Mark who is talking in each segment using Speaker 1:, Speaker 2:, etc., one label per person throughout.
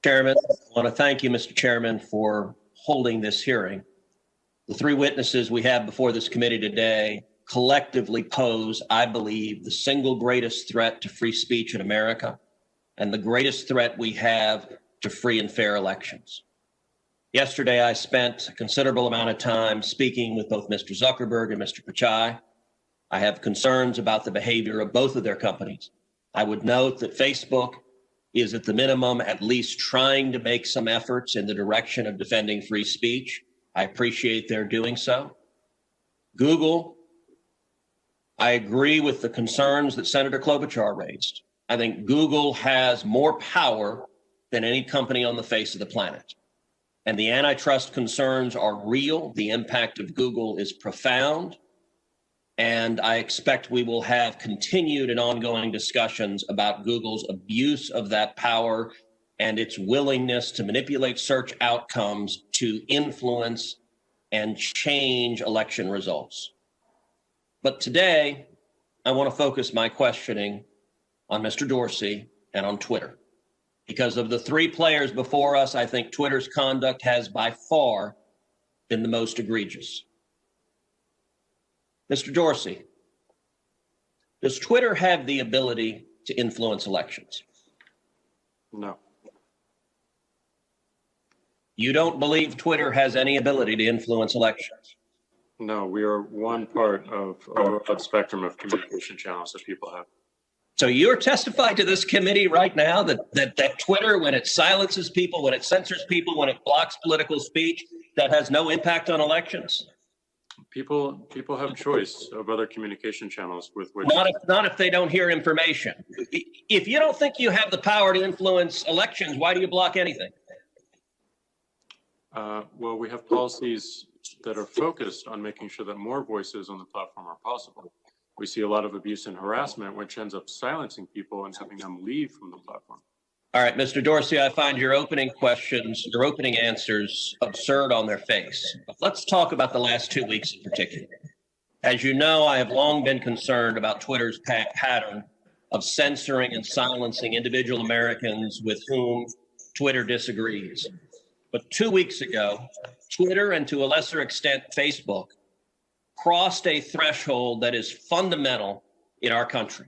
Speaker 1: Chairman, I want to thank you, Mr. Chairman, for holding this hearing. The three witnesses we have before this committee today collectively pose, I believe, the single greatest threat to free speech in America and the greatest threat we have to free and fair elections. Yesterday, I spent a considerable amount of time speaking with both Mr. Zuckerberg and Mr. Pichai. I have concerns about the behavior of both of their companies. I would note that Facebook is at the minimum at least trying to make some efforts in the direction of defending free speech. I appreciate their doing so. Google, I agree with the concerns that Senator Klobuchar raised. I think Google has more power than any company on the face of the planet. And the antitrust concerns are real. The impact of Google is profound. And I expect we will have continued and ongoing discussions about Google's abuse of that power and its willingness to manipulate search outcomes to influence and change election results. But today, I want to focus my questioning on Mr. Dorsey and on Twitter. Because of the three players before us, I think Twitter's conduct has by far been the most egregious. Mr. Dorsey, does Twitter have the ability to influence elections?
Speaker 2: No.
Speaker 1: You don't believe Twitter has any ability to influence elections?
Speaker 2: No, we are one part of a broad spectrum of communication channels that people have.
Speaker 1: So you're testifying to this committee right now that Twitter, when it silences people, when it censors people, when it blocks political speech, that has no impact on elections?
Speaker 2: People have choice of other communication channels with which.
Speaker 1: Not if they don't hear information. If you don't think you have the power to influence elections, why do you block anything?
Speaker 2: Well, we have policies that are focused on making sure that more voices on the platform are possible. We see a lot of abuse and harassment, which ends up silencing people and having them leave from the platform.
Speaker 1: All right, Mr. Dorsey, I find your opening questions, your opening answers absurd on their face. But let's talk about the last 2 weeks in particular. As you know, I have long been concerned about Twitter's pattern of censoring and silencing individual Americans with whom Twitter disagrees. But 2 weeks ago, Twitter, and to a lesser extent, Facebook, crossed a threshold that is fundamental in our country.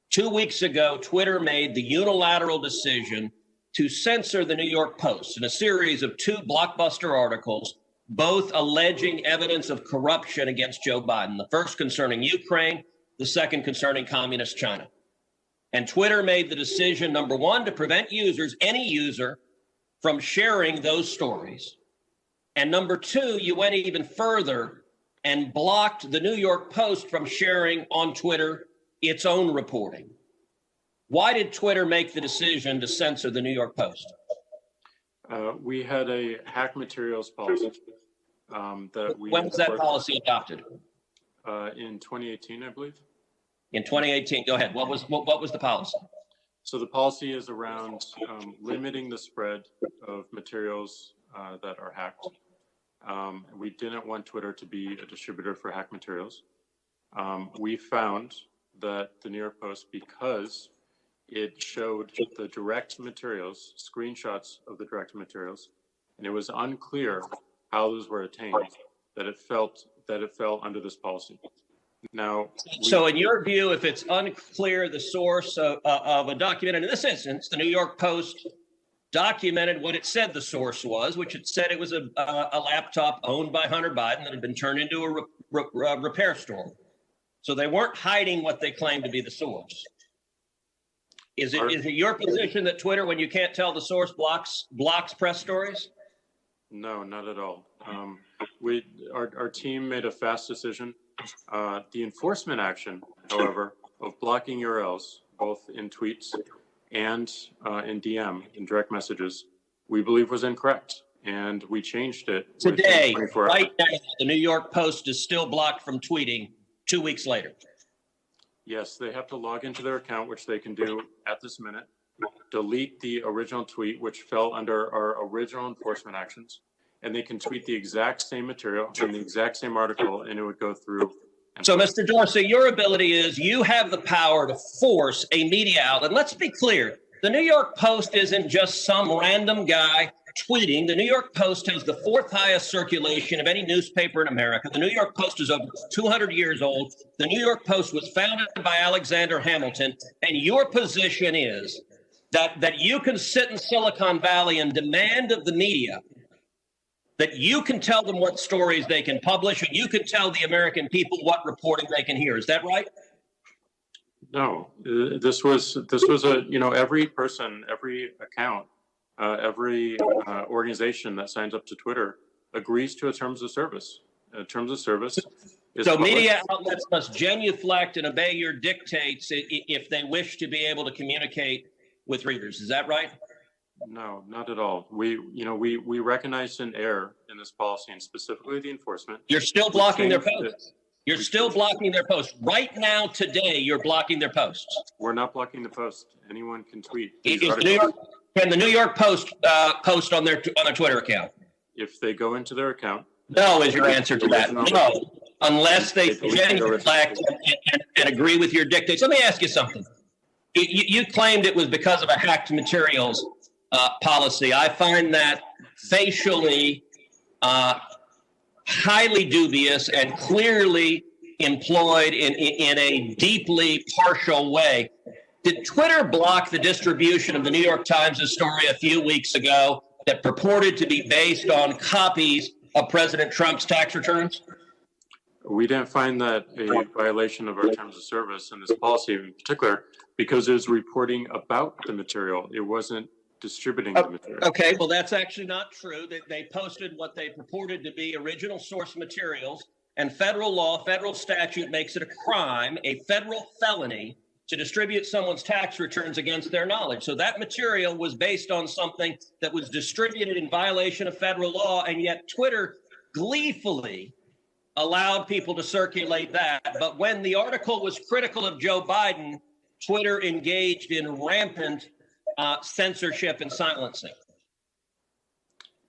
Speaker 1: 2 weeks ago, Twitter made the unilateral decision to censor the New York Post in a series of two blockbuster articles, both alleging evidence of corruption against Joe Biden, the first concerning Ukraine, the second concerning communist China. And Twitter made the decision, number one, to prevent users, any user, from sharing those stories. And number two, you went even further and blocked the New York Post from sharing on Twitter its own reporting. Why did Twitter make the decision to censor the New York Post?
Speaker 2: We had a hack materials policy that we.
Speaker 1: When was that policy adopted?
Speaker 2: In 2018, I believe.
Speaker 1: In 2018, go ahead. What was the policy?
Speaker 2: So the policy is around limiting the spread of materials that are hacked. We didn't want Twitter to be a distributor for hack materials. We found that the New York Post, because it showed the direct materials, screenshots of the direct materials, and it was unclear how those were attained, that it fell under this policy. Now,
Speaker 1: so in your view, if it's unclear the source of a document, and in this instance, the New York Post documented what it said the source was, which it said it was a laptop owned by Hunter Biden that had been turned into a repair store. So they weren't hiding what they claimed to be the source. Is it your position that Twitter, when you can't tell the source, blocks press stories?
Speaker 2: No, not at all. Our team made a fast decision. The enforcement action, however, of blocking URLs, both in tweets and in DM, in direct messages, we believe was incorrect. And we changed it.
Speaker 1: Today, right now, the New York Post is still blocked from tweeting 2 weeks later.
Speaker 2: Yes, they have to log into their account, which they can do at this minute, delete the original tweet, which fell under our original enforcement actions, and they can tweet the exact same material in the exact same article, and it would go through.
Speaker 1: So, Mr. Dorsey, your ability is you have the power to force a media outlet. Let's be clear. The New York Post isn't just some random guy tweeting. The New York Post has the fourth highest circulation of any newspaper in America. The New York Post is over 200 years old. The New York Post was founded by Alexander Hamilton. And your position is that you can sit in Silicon Valley and demand of the media that you can tell them what stories they can publish, and you can tell the American people what reporting they can hear. Is that right?
Speaker 2: No, this was a, every person, every account, every organization that signs up to Twitter agrees to a terms of service. Terms of service is
Speaker 1: so
Speaker 2: published.
Speaker 1: Media outlets must genuflect and obey your dictates if they wish to be able to communicate with readers. Is that right?
Speaker 2: No, not at all. We recognized an error in this policy, and specifically the enforcement.
Speaker 1: You're still blocking their posts. You're still blocking their posts. Right now, today, you're blocking their posts.
Speaker 2: We're not blocking the post. Anyone can tweet.
Speaker 1: Can the New York Post post on their Twitter account?
Speaker 2: If they go into their account.
Speaker 1: No is your answer to that. No, unless they genuflect and agree with your dictates. Let me ask you something. You claimed it was because of a hacked materials policy. I find that facially highly dubious and clearly employed in a deeply partial way. Did Twitter block the distribution of the New York Times' story a few weeks ago that purported to be based on copies of President Trump's tax returns?
Speaker 2: We didn't find that a violation of our terms of service and this policy in particular, because it was reporting about the material. It wasn't distributing the material.
Speaker 1: Okay, well, that's actually not true. They posted what they purported to be original source materials, and federal law, federal statute makes it a crime, a federal felony, to distribute someone's tax returns against their knowledge. So that material was based on something that was distributed in violation of federal law, and yet Twitter gleefully allowed people to circulate that. But when the article was critical of Joe Biden, Twitter engaged in rampant censorship and silencing.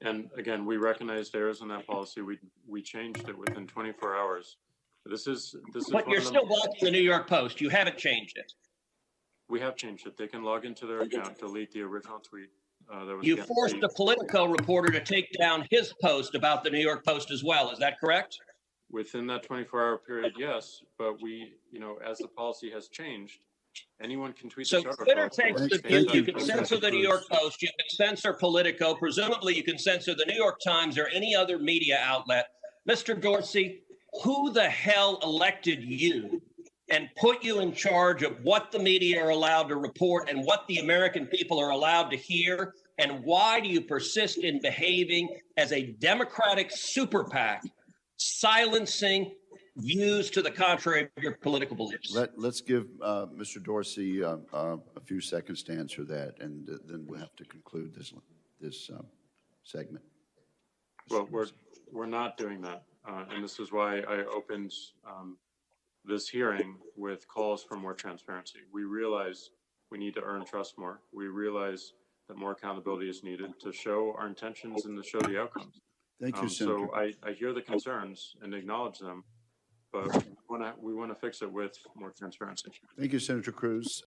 Speaker 2: And again, we recognized errors in that policy. We changed it within 24 hours. This is.
Speaker 1: But you're still blocking the New York Post. You haven't changed it.
Speaker 2: We have changed it. They can log into their account, delete the original tweet.
Speaker 1: You forced a Politico reporter to take down his post about the New York Post as well. Is that correct?
Speaker 2: Within that 24-hour period, yes. But we, as the policy has changed, anyone can tweet.
Speaker 1: So Twitter takes the view you can censor the New York Post, you can censor Politico, presumably you can censor the New York Times or any other media outlet. Mr. Dorsey, who the hell elected you and put you in charge of what the media are allowed to report and what the American people are allowed to hear? And why do you persist in behaving as a Democratic super PAC, silencing views to the contrary of your political beliefs?
Speaker 3: Let's give Mr. Dorsey a few seconds to answer that, and then we'll have to conclude this segment.
Speaker 2: Well, we're not doing that, and this is why I opened this hearing with calls for more transparency. We realize we need to earn trust more. We realize that more accountability is needed to show our intentions and to show the outcomes.
Speaker 3: Thank you, Senator.
Speaker 2: So I hear the concerns and acknowledge them, but we want to fix it with more transparency.
Speaker 3: Thank you, Senator Cruz.